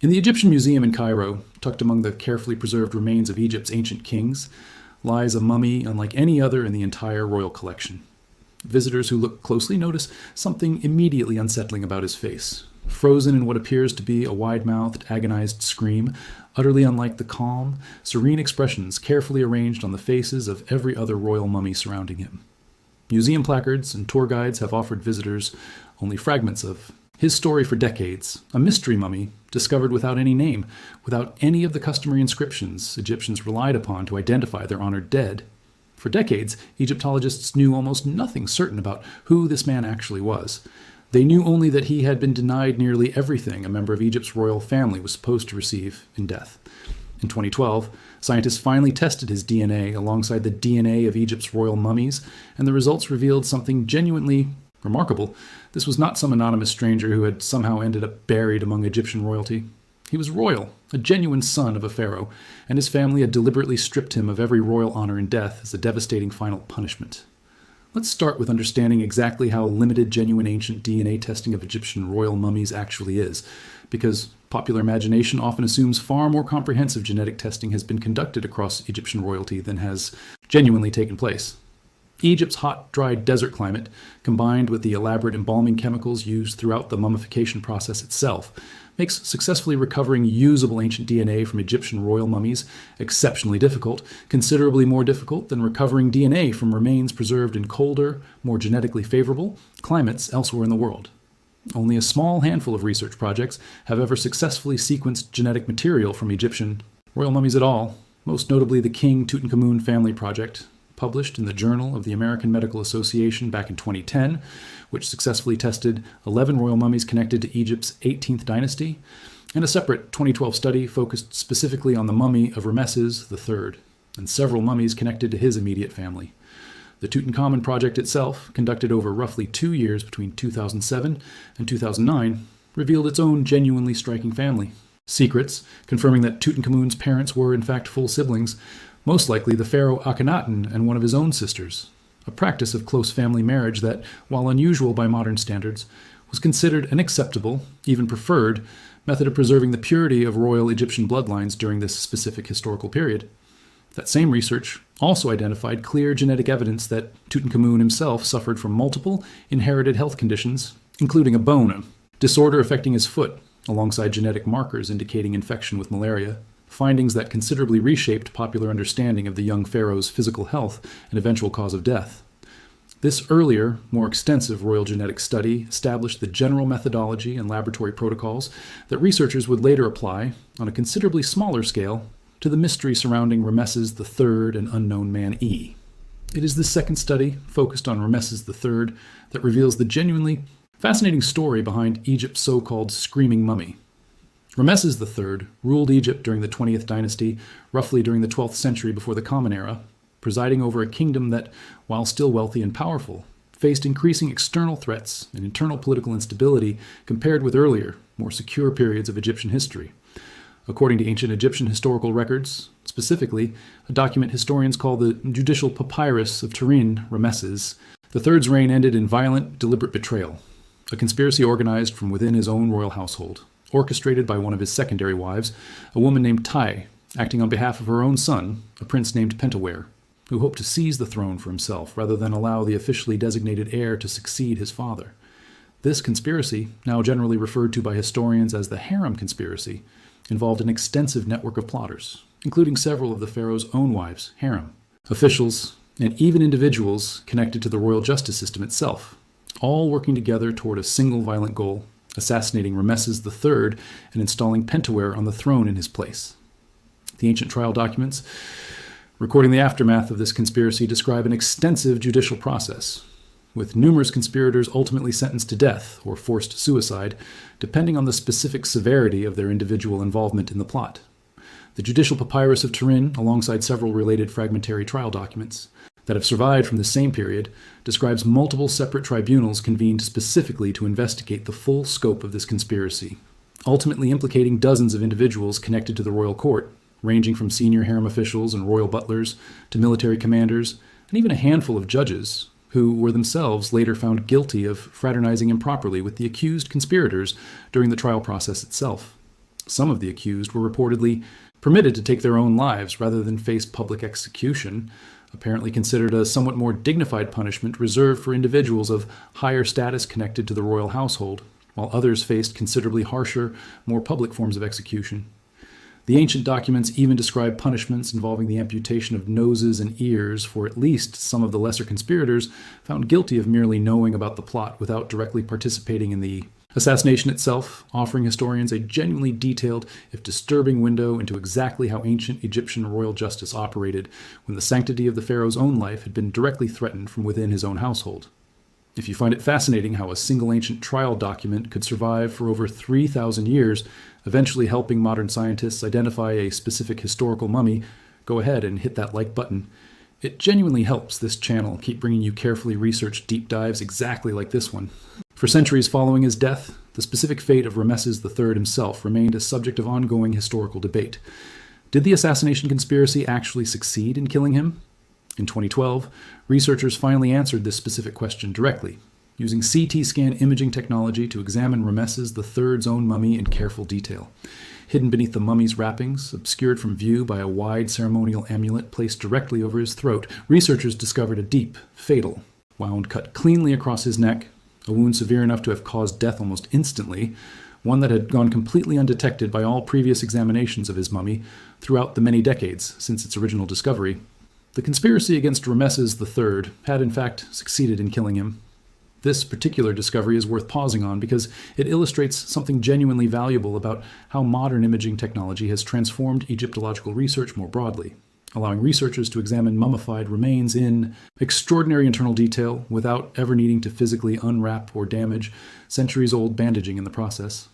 In the Egyptian Museum in Cairo, tucked among the carefully preserved remains of Egypt's ancient kings, lies a mummy unlike any other in the entire royal collection. Visitors who look closely notice something immediately unsettling about his face. Frozen in what appears to be a wide-mouthed, agonized scream, utterly unlike the calm, serene expressions carefully arranged on the faces of every other royal mummy surrounding him. Museum placards and tour guides have offered visitors only fragments of his story for decades, a mystery mummy discovered without any name, without any of the customary inscriptions Egyptians relied upon to identify their honored dead. For decades, Egyptologists knew almost nothing certain about who this man actually was. They knew only that he had been denied nearly everything a member of Egypt's royal family was supposed to receive in death. In 2012, scientists finally tested his DNA alongside the DNA of Egypt's royal mummies, and the results revealed something genuinely remarkable. This was not some anonymous stranger who had somehow ended up buried among Egyptian royalty. He was royal, a genuine son of a pharaoh, and his family had deliberately stripped him of every royal honor in death as a devastating final punishment. Let's start with understanding exactly how limited genuine ancient DNA testing of Egyptian royal mummies actually is, because popular imagination often assumes far more comprehensive genetic testing has been conducted across Egyptian royalty than has genuinely taken place. Egypt's hot, dry desert climate, combined with the elaborate embalming chemicals used throughout the mummification process itself, makes successfully recovering usable ancient DNA from Egyptian royal mummies exceptionally difficult, considerably more difficult than recovering DNA from remains preserved in colder, more genetically favorable climates elsewhere in the world. Only a small handful of research projects have ever successfully sequenced genetic material from Egyptian royal mummies at all, most notably the King Tutankhamun Family Project, published in the Journal of the American Medical Association back in 2010, which successfully tested 11 royal mummies connected to Egypt's 18th dynasty, and a separate 2012 study focused specifically on the mummy of Rameses III, and several mummies connected to his immediate family. The Tutankhamun project itself, conducted over roughly 2 years between 2007 and 2009, revealed its own genuinely striking family. Secrets, confirming that Tutankhamun's parents were in fact full siblings, most likely the Pharaoh Akhenaten and one of his own sisters, a practice of close family marriage that, while unusual by modern standards, was considered an acceptable, even preferred, method of preserving the purity of royal Egyptian bloodlines during this specific historical period. That same research also identified clear genetic evidence that Tutankhamun himself suffered from multiple inherited health conditions, including a bone disorder affecting his foot, alongside genetic markers indicating infection with malaria, findings that considerably reshaped popular understanding of the young pharaoh's physical health and eventual cause of death. This earlier, more extensive royal genetic study established the general methodology and laboratory protocols that researchers would later apply, on a considerably smaller scale, to the mystery surrounding Rameses III and unknown man E. It is this second study, focused on Rameses III, that reveals the genuinely fascinating story behind Egypt's so-called screaming mummy. Rameses III ruled Egypt during the 20th dynasty, roughly during the 12th century before the Common Era, presiding over a kingdom that, while still wealthy and powerful, faced increasing external threats and internal political instability compared with earlier, more secure periods of Egyptian history. According to ancient Egyptian historical records, specifically a document historians call the Judicial Papyrus of Turin Rameses, III's reign ended in violent, deliberate betrayal, a conspiracy organized from within his own royal household, orchestrated by one of his secondary wives, a woman named Tai, acting on behalf of her own son, a prince named Pentawere, who hoped to seize the throne for himself rather than allow the officially designated heir to succeed his father. This conspiracy, now generally referred to by historians as the harem conspiracy, involved an extensive network of plotters, including several of the pharaoh's own wives, harem, officials, and even individuals connected to the royal justice system itself, all working together toward a single violent goal: assassinating Rameses III and installing Pentawere on the throne in his place. The ancient trial documents recording the aftermath of this conspiracy describe an extensive judicial process, with numerous conspirators ultimately sentenced to death or forced suicide, depending on the specific severity of their individual involvement in the plot. The Judicial Papyrus of Turin, alongside several related fragmentary trial documents that have survived from the same period, describes multiple separate tribunals convened specifically to investigate the full scope of this conspiracy, ultimately implicating dozens of individuals connected to the royal court, ranging from senior harem officials and royal butlers to military commanders, and even a handful of judges, who were themselves later found guilty of fraternizing improperly with the accused conspirators during the trial process itself. Some of the accused were reportedly permitted to take their own lives rather than face public execution, apparently considered a somewhat more dignified punishment reserved for individuals of higher status connected to the royal household, while others faced considerably harsher, more public forms of execution. The ancient documents even describe punishments involving the amputation of noses and ears for at least some of the lesser conspirators found guilty of merely knowing about the plot without directly participating in the assassination itself, offering historians a genuinely detailed, if disturbing, window into exactly how ancient Egyptian royal justice operated when the sanctity of the pharaoh's own life had been directly threatened from within his own household. If you find it fascinating how a single ancient trial document could survive for over 3,000 years, eventually helping modern scientists identify a specific historical mummy, go ahead and hit that like button. It genuinely helps this channel keep bringing you carefully researched deep dives exactly like this one. For centuries following his death, the specific fate of Rameses III himself remained a subject of ongoing historical debate. Did the assassination conspiracy actually succeed in killing him? In 2012, researchers finally answered this specific question directly, using CT scan imaging technology to examine Rameses III's own mummy in careful detail. Hidden beneath the mummy's wrappings, obscured from view by a wide ceremonial amulet placed directly over his throat, researchers discovered a deep, fatal wound cut cleanly across his neck, a wound severe enough to have caused death almost instantly, one that had gone completely undetected by all previous examinations of his mummy throughout the many decades since its original discovery. The conspiracy against Rameses III had in fact succeeded in killing him. This particular discovery is worth pausing on because it illustrates something genuinely valuable about how modern imaging technology has transformed Egyptological research more broadly, allowing researchers to examine mummified remains in extraordinary internal detail without ever needing to physically unwrap or damage centuries-old bandaging in the process.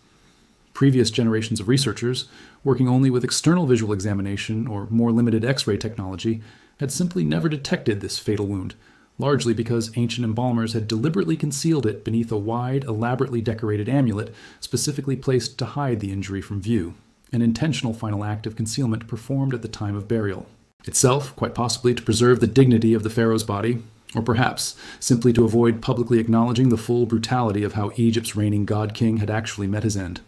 Previous generations of researchers, working only with external visual examination or more limited X-ray technology, had simply never detected this fatal wound, largely because ancient embalmers had deliberately concealed it beneath a wide, elaborately decorated amulet specifically placed to hide the injury from view, an intentional final act of concealment performed at the time of burial. Itself, quite possibly to preserve the dignity of the pharaoh's body, or perhaps simply to avoid publicly acknowledging the full brutality of how Egypt's reigning god-king had actually met his end.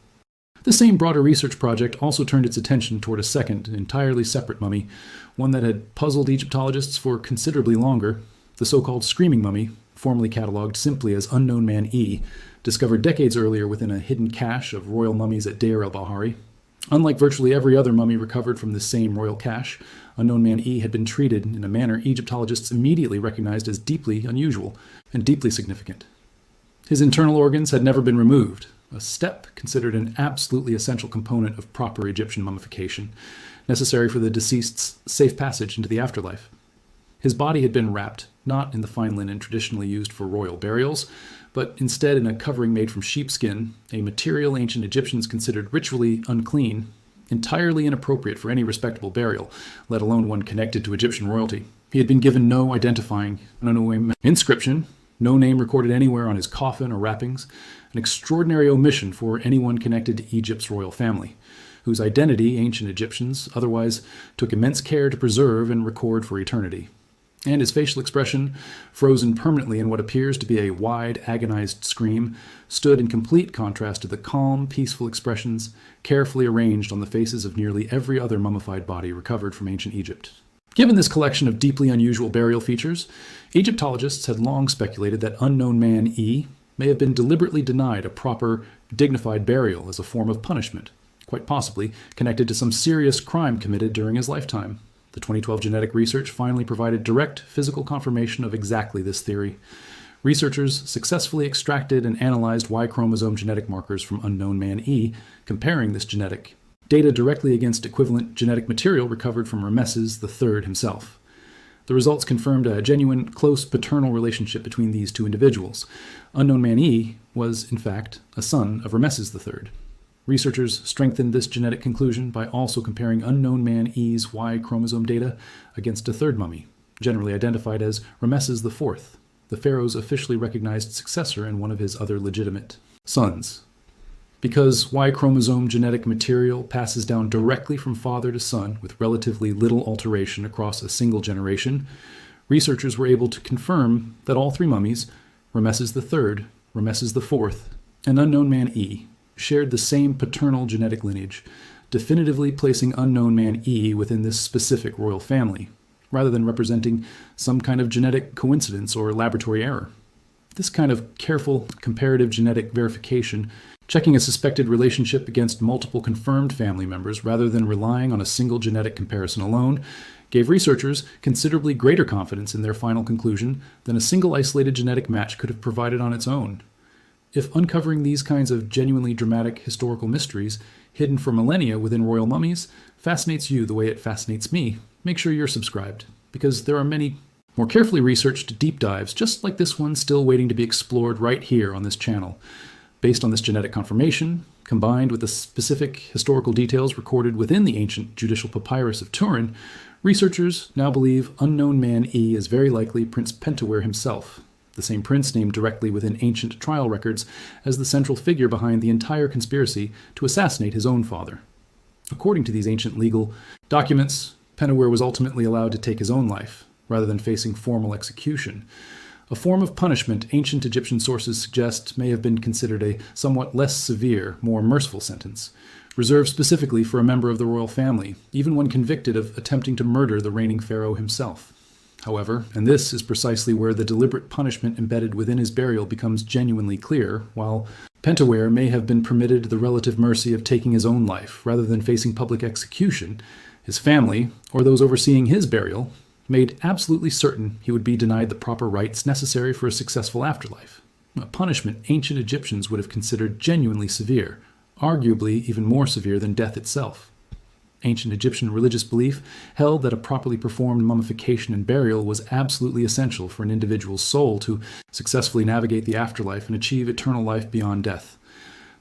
The same broader research project also turned its attention toward a second, entirely separate mummy, one that had puzzled Egyptologists for considerably longer, the so-called Screaming Mummy, formerly catalogued simply as Unknown Man E, discovered decades earlier within a hidden cache of royal mummies at Deir el-Bahari. Unlike virtually every other mummy recovered from this same royal cache, Unknown Man E had been treated in a manner Egyptologists immediately recognized as deeply unusual and deeply significant. His internal organs had never been removed, a step considered an absolutely essential component of proper Egyptian mummification, necessary for the deceased's safe passage into the afterlife. His body had been wrapped, not in the fine linen traditionally used for royal burials, but instead in a covering made from sheepskin, a material ancient Egyptians considered ritually unclean, entirely inappropriate for any respectable burial, let alone one connected to Egyptian royalty. He had been given no identifying inscription, no name recorded anywhere on his coffin or wrappings, an extraordinary omission for anyone connected to Egypt's royal family, whose identity ancient Egyptians otherwise took immense care to preserve and record for eternity. And his facial expression, frozen permanently in what appears to be a wide, agonized scream, stood in complete contrast to the calm, peaceful expressions carefully arranged on the faces of nearly every other mummified body recovered from ancient Egypt. Given this collection of deeply unusual burial features, Egyptologists had long speculated that Unknown Man E may have been deliberately denied a proper, dignified burial as a form of punishment, quite possibly connected to some serious crime committed during his lifetime. The 2012 genetic research finally provided direct physical confirmation of exactly this theory. Researchers successfully extracted and analyzed Y chromosome genetic markers from Unknown Man E, comparing this genetic data directly against equivalent genetic material recovered from Rameses III himself. The results confirmed a genuine, close paternal relationship between these two individuals. Unknown Man E was, in fact, a son of Rameses III. Researchers strengthened this genetic conclusion by also comparing Unknown Man E's Y chromosome data against a third mummy, generally identified as Rameses IV, the pharaoh's officially recognized successor and one of his other legitimate sons. Because Y chromosome genetic material passes down directly from father to son with relatively little alteration across a single generation, researchers were able to confirm that all three mummies, Rameses III, Rameses IV, and Unknown Man E, shared the same paternal genetic lineage, definitively placing unknown man E within this specific royal family, rather than representing some kind of genetic coincidence or laboratory error. This kind of careful comparative genetic verification, checking a suspected relationship against multiple confirmed family members rather than relying on a single genetic comparison alone, gave researchers considerably greater confidence in their final conclusion than a single isolated genetic match could have provided on its own. If uncovering these kinds of genuinely dramatic historical mysteries, hidden for millennia within royal mummies, fascinates you the way it fascinates me, make sure you're subscribed, because there are many more carefully researched deep dives just like this one still waiting to be explored right here on this channel. Based on this genetic confirmation, combined with the specific historical details recorded within the ancient judicial papyrus of Turin, researchers now believe unknown man E is very likely Prince Pentawere himself, the same prince named directly within ancient trial records as the central figure behind the entire conspiracy to assassinate his own father. According to these ancient legal documents, Pentawere was ultimately allowed to take his own life, rather than facing formal execution. A form of punishment ancient Egyptian sources suggest may have been considered a somewhat less severe, more merciful sentence, reserved specifically for a member of the royal family, even when convicted of attempting to murder the reigning pharaoh himself. However, and this is precisely where the deliberate punishment embedded within his burial becomes genuinely clear, while Pentawere may have been permitted the relative mercy of taking his own life rather than facing public execution, his family, or those overseeing his burial, made absolutely certain he would be denied the proper rites necessary for a successful afterlife, a punishment ancient Egyptians would have considered genuinely severe, arguably even more severe than death itself. Ancient Egyptian religious belief held that a properly performed mummification and burial was absolutely essential for an individual's soul to successfully navigate the afterlife and achieve eternal life beyond death.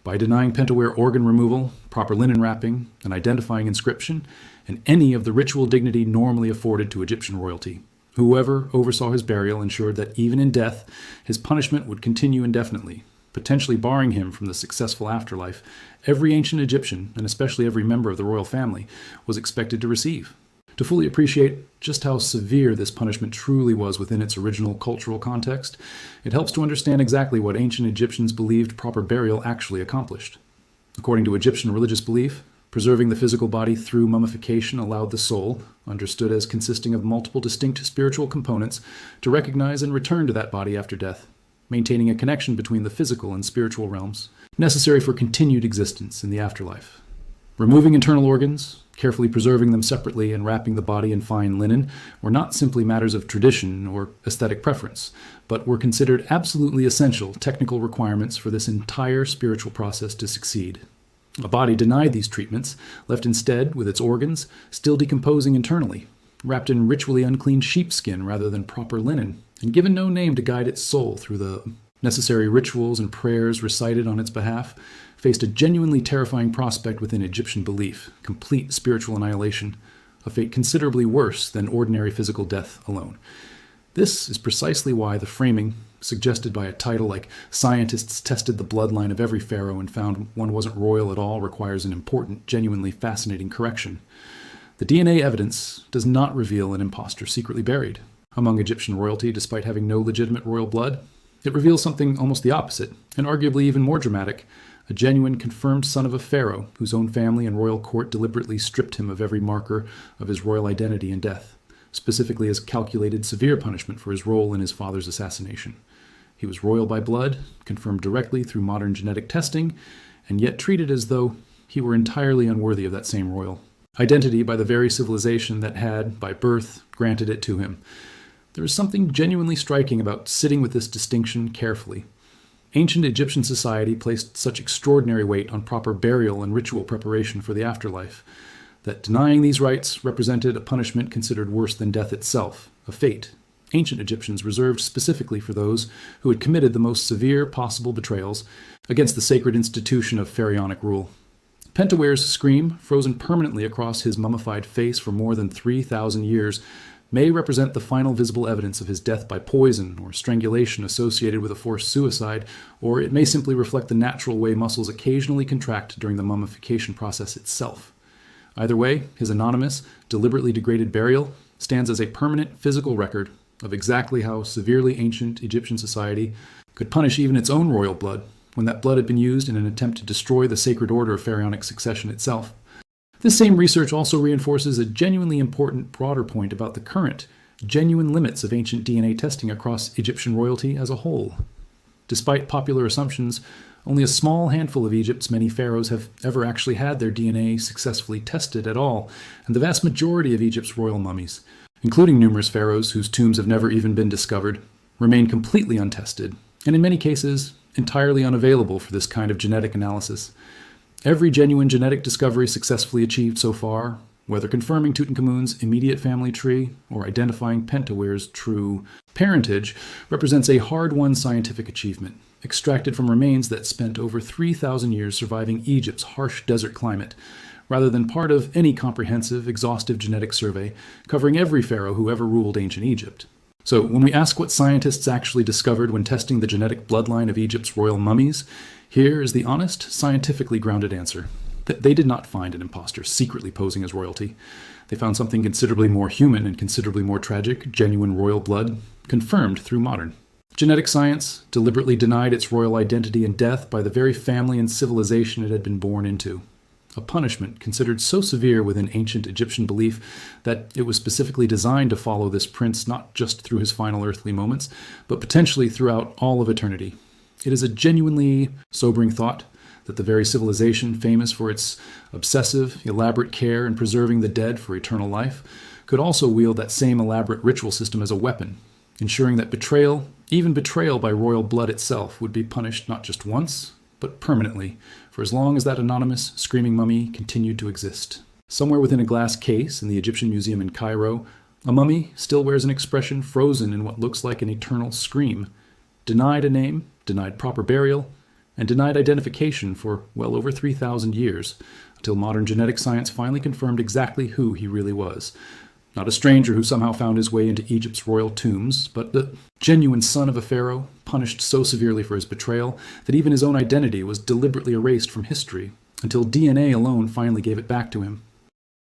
By denying Pentawere organ removal, proper linen wrapping, an identifying inscription, and any of the ritual dignity normally afforded to Egyptian royalty, whoever oversaw his burial ensured that even in death, his punishment would continue indefinitely, potentially barring him from the successful afterlife every ancient Egyptian, and especially every member of the royal family, was expected to receive. To fully appreciate just how severe this punishment truly was within its original cultural context, it helps to understand exactly what ancient Egyptians believed proper burial actually accomplished. According to Egyptian religious belief, preserving the physical body through mummification allowed the soul, understood as consisting of multiple distinct spiritual components, to recognize and return to that body after death, maintaining a connection between the physical and spiritual realms, necessary for continued existence in the afterlife. Removing internal organs, carefully preserving them separately, and wrapping the body in fine linen were not simply matters of tradition or aesthetic preference, but were considered absolutely essential technical requirements for this entire spiritual process to succeed. A body denied these treatments, left instead with its organs still decomposing internally, wrapped in ritually unclean sheepskin rather than proper linen, and given no name to guide its soul through the necessary rituals and prayers recited on its behalf, faced a genuinely terrifying prospect within Egyptian belief, complete spiritual annihilation, a fate considerably worse than ordinary physical death alone. This is precisely why the framing, suggested by a title like "Scientists Tested the Bloodline of Every Pharaoh and Found One Wasn't Royal at All," requires an important, genuinely fascinating correction. The DNA evidence does not reveal an impostor secretly buried among Egyptian royalty despite having no legitimate royal blood. It reveals something almost the opposite, and arguably even more dramatic: a genuine confirmed son of a pharaoh whose own family and royal court deliberately stripped him of every marker of his royal identity in death, specifically as calculated severe punishment for his role in his father's assassination. He was royal by blood, confirmed directly through modern genetic testing, and yet treated as though he were entirely unworthy of that same royal identity by the very civilization that had, by birth, granted it to him. There is something genuinely striking about sitting with this distinction carefully. Ancient Egyptian society placed such extraordinary weight on proper burial and ritual preparation for the afterlife, that denying these rites represented a punishment considered worse than death itself, a fate ancient Egyptians reserved specifically for those who had committed the most severe possible betrayals against the sacred institution of pharaonic rule. Pentaware's scream, frozen permanently across his mummified face for more than 3,000 years, may represent the final visible evidence of his death by poison or strangulation associated with a forced suicide, or it may simply reflect the natural way muscles occasionally contract during the mummification process itself. Either way, his anonymous, deliberately degraded burial stands as a permanent physical record of exactly how severely ancient Egyptian society could punish even its own royal blood when that blood had been used in an attempt to destroy the sacred order of pharaonic succession itself. This same research also reinforces a genuinely important broader point about the current, genuine limits of ancient DNA testing across Egyptian royalty as a whole. Despite popular assumptions, only a small handful of Egypt's many pharaohs have ever actually had their DNA successfully tested at all, and the vast majority of Egypt's royal mummies, including numerous pharaohs whose tombs have never even been discovered, remain completely untested, and in many cases, entirely unavailable for this kind of genetic analysis. Every genuine genetic discovery successfully achieved so far, whether confirming Tutankhamun's immediate family tree or identifying Pentaware's true parentage, represents a hard-won scientific achievement, extracted from remains that spent over 3,000 years surviving Egypt's harsh desert climate, rather than part of any comprehensive, exhaustive genetic survey covering every pharaoh who ever ruled ancient Egypt. So when we ask what scientists actually discovered when testing the genetic bloodline of Egypt's royal mummies, here is the honest, scientifically grounded answer. They did not find an imposter secretly posing as royalty. They found something considerably more human and considerably more tragic, genuine royal blood, confirmed through modern. Genetic science deliberately denied its royal identity and death by the very family and civilization it had been born into. A punishment considered so severe within ancient Egyptian belief that it was specifically designed to follow this prince not just through his final earthly moments, but potentially throughout all of eternity. It is a genuinely sobering thought that the very civilization famous for its obsessive, elaborate care in preserving the dead for eternal life could also wield that same elaborate ritual system as a weapon, ensuring that betrayal, even betrayal by royal blood itself, would be punished not just once, but permanently, for as long as that anonymous, screaming mummy continued to exist. Somewhere within a glass case in the Egyptian Museum in Cairo, a mummy still wears an expression frozen in what looks like an eternal scream, denied a name, denied proper burial, and denied identification for well over 3,000 years, until modern genetic science finally confirmed exactly who he really was. Not a stranger who somehow found his way into Egypt's royal tombs, but the genuine son of a pharaoh, punished so severely for his betrayal that even his own identity was deliberately erased from history, until DNA alone finally gave it back to him.